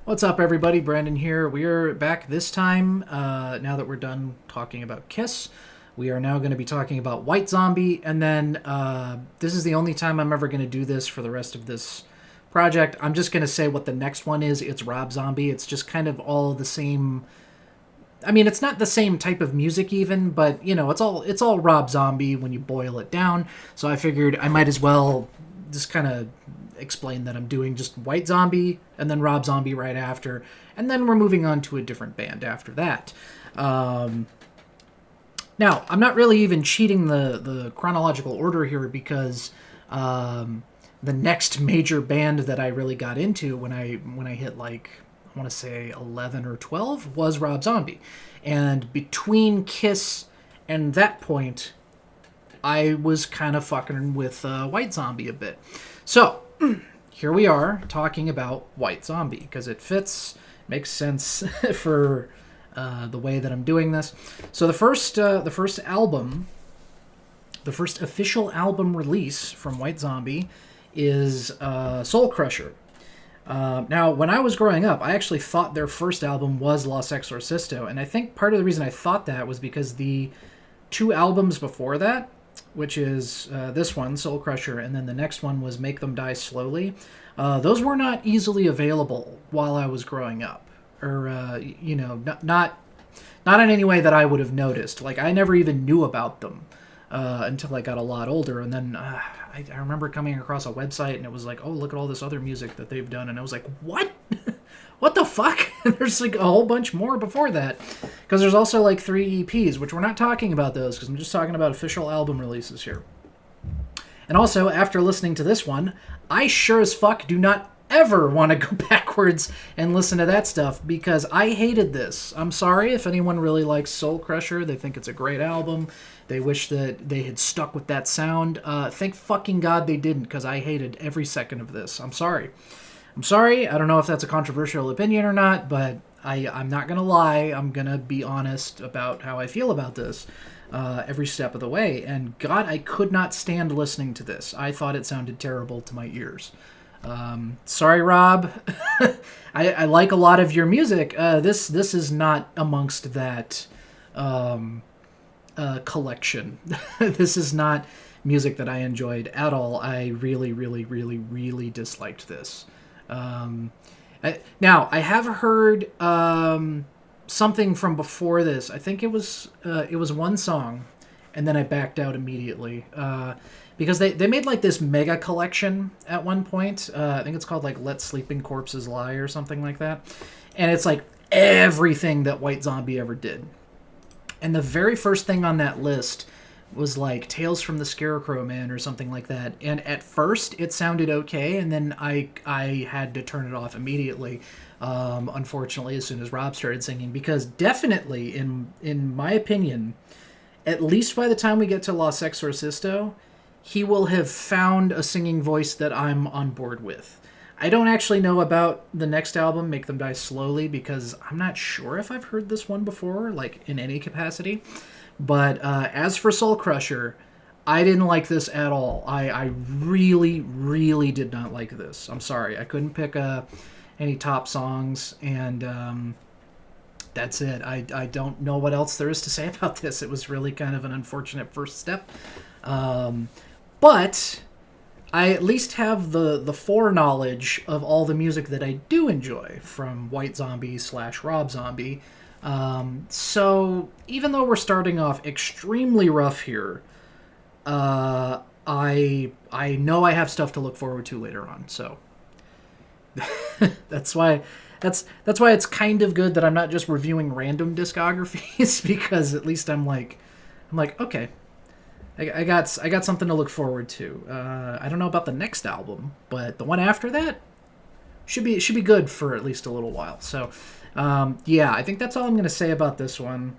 What's up, everybody? Brandon here. We're back this time. Now that we're done talking about Kiss, we are now going to be talking about White Zombie, and then this is the only time I'm ever going to do this for the rest of this project. I'm just going to say what the next one is. It's Rob Zombie. It's just kind of all the same. I mean, it's not the same type of music even, but you know, it's all Rob Zombie when you boil it down. So I figured I might as well just kind of explain that I'm doing just White Zombie and then Rob Zombie right after, and then we're moving on to a different band after that. Now, I'm not really even cheating the chronological order here because the next major band that I really got into when I hit like I want to say 11 or 12 was Rob Zombie, and between Kiss and that point, I was kind of fucking with White Zombie a bit. So here we are talking about White Zombie because it fits, makes sense for the way that I'm doing this. So the first album, the first official album release from White Zombie is Soul Crusher. Now, when I was growing up, I actually thought their first album was Los Exorcisto, and I think part of the reason I thought that was because the two albums before that, which is this one, Soul Crusher, and then the next one was Make Them Die Slowly, those were not easily available while I was growing up, or not in any way that I would have noticed. Like, I never even knew about them until I got a lot older, and then I remember coming across a website and it was like, oh, look at all this other music that they've done, and I was like, what? What the fuck? There's like a whole bunch more before that, because there's also like 3 EPs, which we're not talking about those because I'm just talking about official album releases here. And also, after listening to this one, I sure as fuck do not ever want to go backwards and listen to that stuff because I hated this. I'm sorry if anyone really likes Soul Crusher. They think it's a great album. They wish that they had stuck with that sound. Thank fucking God they didn't, because I hated every second of this. I'm sorry. I'm sorry. I don't know if that's a controversial opinion or not, but I'm not going to lie. I'm going to be honest about how I feel about this every step of the way. And God, I could not stand listening to this. I thought it sounded terrible to my ears. Sorry, Rob. I like a lot of your music. This is not amongst that collection. This is not music that I enjoyed at all. I really, really, really, really disliked this. Now, I have heard something from before this. I think it was one song, and then I backed out immediately because they made like this mega collection at one point. I think it's called like Let Sleeping Corpses Lie or something like that, and it's like everything that White Zombie ever did. And the very first thing on that list was like Tales from the Scarecrow Man or something like that. And at first it sounded okay, and then I had to turn it off immediately, unfortunately, as soon as Rob started singing. Because definitely, in my opinion, at least by the time we get to Los Exorcisto, he will have found a singing voice that I'm on board with. I don't actually know about the next album, Make Them Die Slowly, because I'm not sure if I've heard this one before, like in any capacity. But as for Soul Crusher, I didn't like this at all. I really, really did not like this. I'm sorry. I couldn't pick any top songs, and that's it. I don't know what else there is to say about this. It was really kind of an unfortunate first step. But I at least have the foreknowledge of all the music that I do enjoy from White Zombie / Rob Zombie. So even though we're starting off extremely rough here, I know I have stuff to look forward to later on. So that's why it's kind of good that I'm not just reviewing random discographies because at least I'm like okay. I got something to look forward to. I don't know about the next album, but the one after that should be good for at least a little while. So, yeah, I think that's all I'm going to say about this one.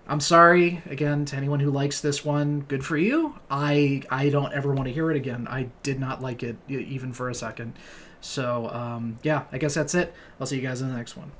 I'm sorry again to anyone who likes this one. Good for you. I don't ever want to hear it again. I did not like it even for a second. So, yeah, I guess that's it. I'll see you guys in the next one.